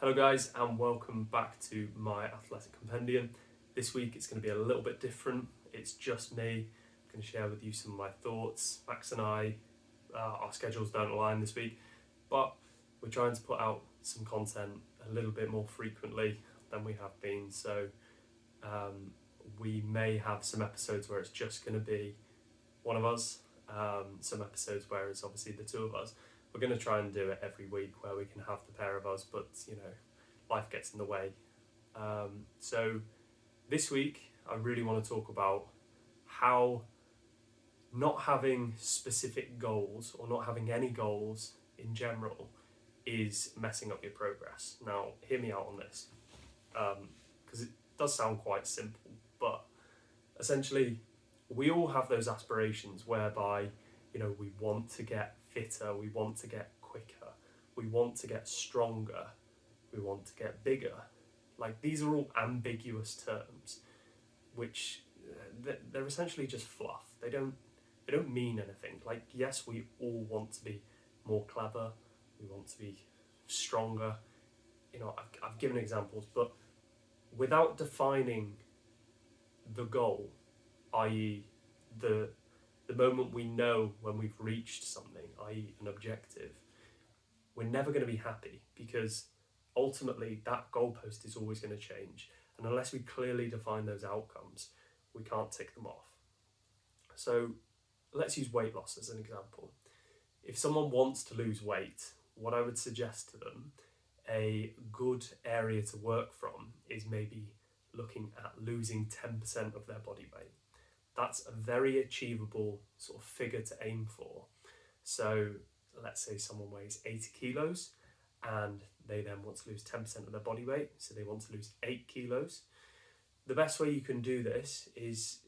Hello guys, and welcome back to my athletic compendium. This week it's going to be a little bit different. It's just me. I'm going to share with you some of my thoughts. Max and I, our schedules don't align this week, but we're trying to put out some content a little bit more frequently than we have been. So we may have some episodes where it's just going to be one of us, some episodes where it's obviously the two of us. We're going to try and do it every week where we can have the pair of us, but life gets in the way. So this week I really want to talk about how not having specific goals or not having any goals in general is messing up your progress. Now hear me out on this, because it does sound quite simple, but essentially we all have those aspirations whereby we want to get fitter, we want to get quicker, we want to get stronger, we want to get bigger. Like, these are all ambiguous terms, which they're essentially just fluff. They don't mean anything. Like, yes, we all want to be more clever, we want to be stronger. I've given examples, but without defining the goal, i.e. the moment we know when we've reached something, i.e. an objective, we're never going to be happy, because ultimately that goalpost is always going to change, and unless we clearly define those outcomes, we can't tick them off. So let's use weight loss as an example. If someone wants to lose weight, what I would suggest to them, a good area to work from is maybe looking at losing 10% of their body weight. That's a very achievable sort of figure to aim for. So let's say someone weighs 80 kilos and they then want to lose 10% of their body weight, so they want to lose 8 kilos. The best way you can do this is,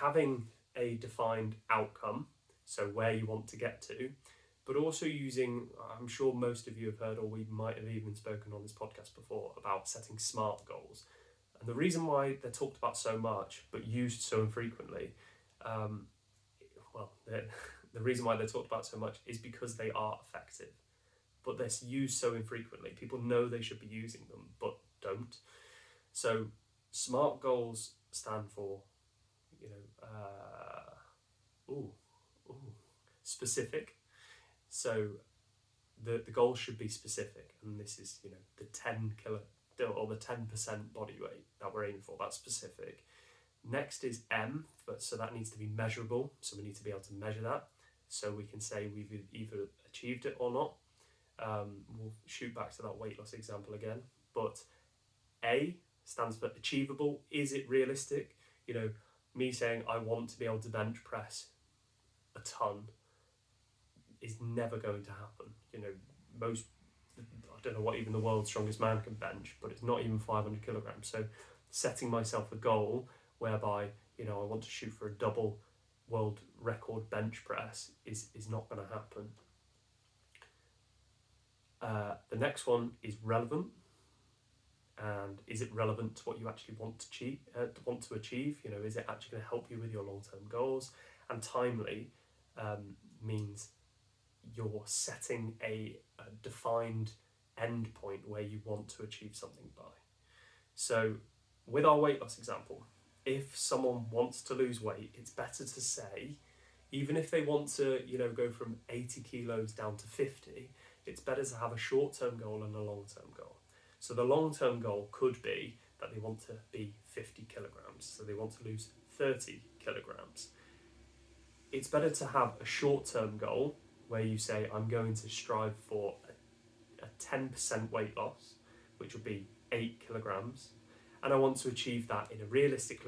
having a defined outcome, so where you want to get to, but also using, I'm sure most of you have heard, or we might have even spoken on this podcast before, about setting SMART goals. And the reason why they're talked about so much, but used so infrequently, the reason why they're talked about so much is because they are effective, but they're used so infrequently. People know they should be using them, but don't. So SMART goals stand for, specific. So the goal should be specific, and this is, the 10 kilo or the 10% body weight that we're aiming for. That's specific. Next is M, so that needs to be measurable. So we need to be able to measure that, so we can say we've either achieved it or not. We'll shoot back to that weight loss example again. But A stands for achievable. Is it realistic? Me saying I want to be able to bench press a ton is never going to happen. I don't know what even the world's strongest man can bench, but it's not even 500 kilograms. So setting myself a goal whereby, I want to shoot for a double world record bench press is not going to happen. The next one is relevant. And is it relevant to what you actually want to achieve? Is it actually going to help you with your long-term goals? And timely means you're setting a defined end point where you want to achieve something by. So with our weight loss example, if someone wants to lose weight, it's better to say, even if they want to, go from 80 kilos down to 50, it's better to have a short-term goal and a long-term goal. So the long-term goal could be that they want to be 50 kilograms, so they want to lose 30 kilograms. It's better to have a short-term goal where you say, I'm going to strive for a 10% weight loss, which would be 8 kilograms, and I want to achieve that in a realistic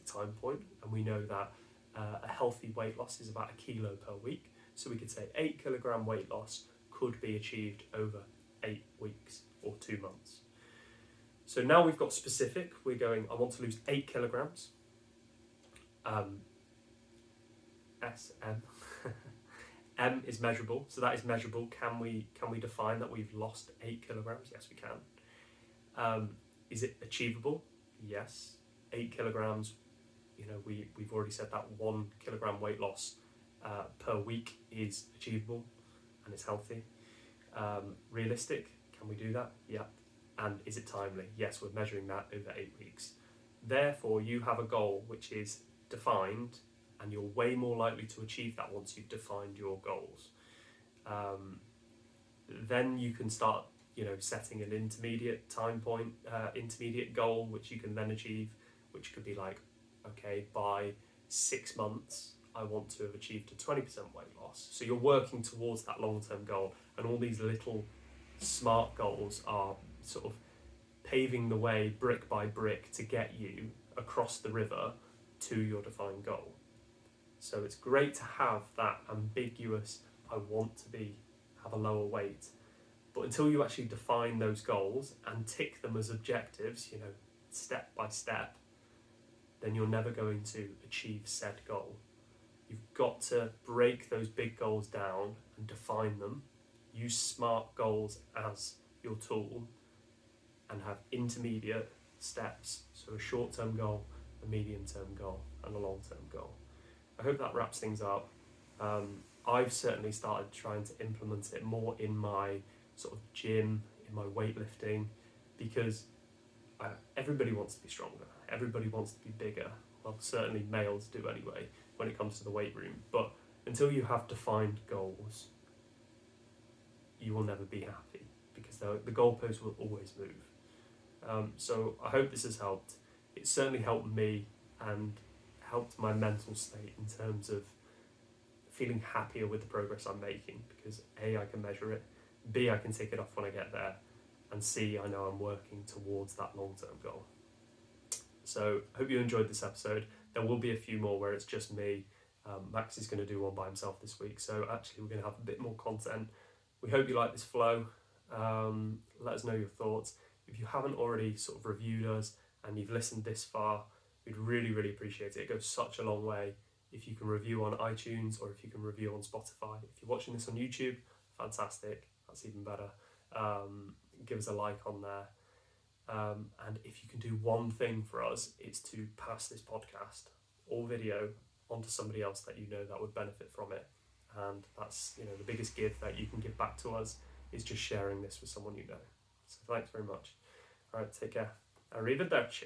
time point, and we know that a healthy weight loss is about 1 kilo per week, so we could say 8 kilogram weight loss could be achieved over 8 weeks or 2 months. So now we've got specific. We're going, I want to lose 8 kilograms. SM. M is measurable, so that is measurable. Can we define that we've lost 8 kilograms? Yes, we can. Is it achievable? Yes. 8 kilograms, we've already said that 1 kilogram weight loss per week is achievable and it's healthy. Realistic, Can we do that? Yeah. And is it timely? Yes, we're measuring that over 8 weeks. Therefore, you have a goal which is defined, and you're way more likely to achieve that once you've defined your goals. Then you can start, setting an intermediate time point, intermediate goal, which you can then achieve, which could be like, okay, by 6 months, I want to have achieved a 20% weight loss. So you're working towards that long-term goal, and all these little SMART goals are sort of paving the way brick by brick to get you across the river to your defined goal. So it's great to have that ambiguous, I want to have a lower weight. But until you actually define those goals and tick them as objectives, step by step, then you're never going to achieve said goal. You've got to break those big goals down and define them, use SMART goals as your tool, and have intermediate steps, so a short-term goal, a medium-term goal, and a long-term goal. I hope that wraps things up. I've certainly started trying to implement it more in my sort of gym, in my weightlifting, because everybody wants to be stronger, everybody wants to be bigger. Well, certainly males do anyway, when it comes to the weight room. But until you have defined goals, you will never be happy, because the goalposts will always move. So I hope this has helped. It certainly helped me and helped my mental state in terms of feeling happier with the progress I'm making, because A, I can measure it, B, I can tick it off when I get there, and C, I know I'm working towards that long-term goal. So I hope you enjoyed this episode. There will be a few more where it's just me. Max is going to do one by himself this week, so actually we're going to have a bit more content. We hope you like this flow. Let us know your thoughts. If you haven't already sort of reviewed us and you've listened this far, we'd really, really appreciate it. It goes such a long way. If you can review on iTunes, or if you can review on Spotify. If you're watching this on YouTube, fantastic. That's even better. Give us a like on there. And if you can do one thing for us, it's to pass this podcast or video onto somebody else that that would benefit from it. And that's the biggest gift that you can give back to us is just sharing this with someone you know. So thanks very much. All right, take care. Arrivederci.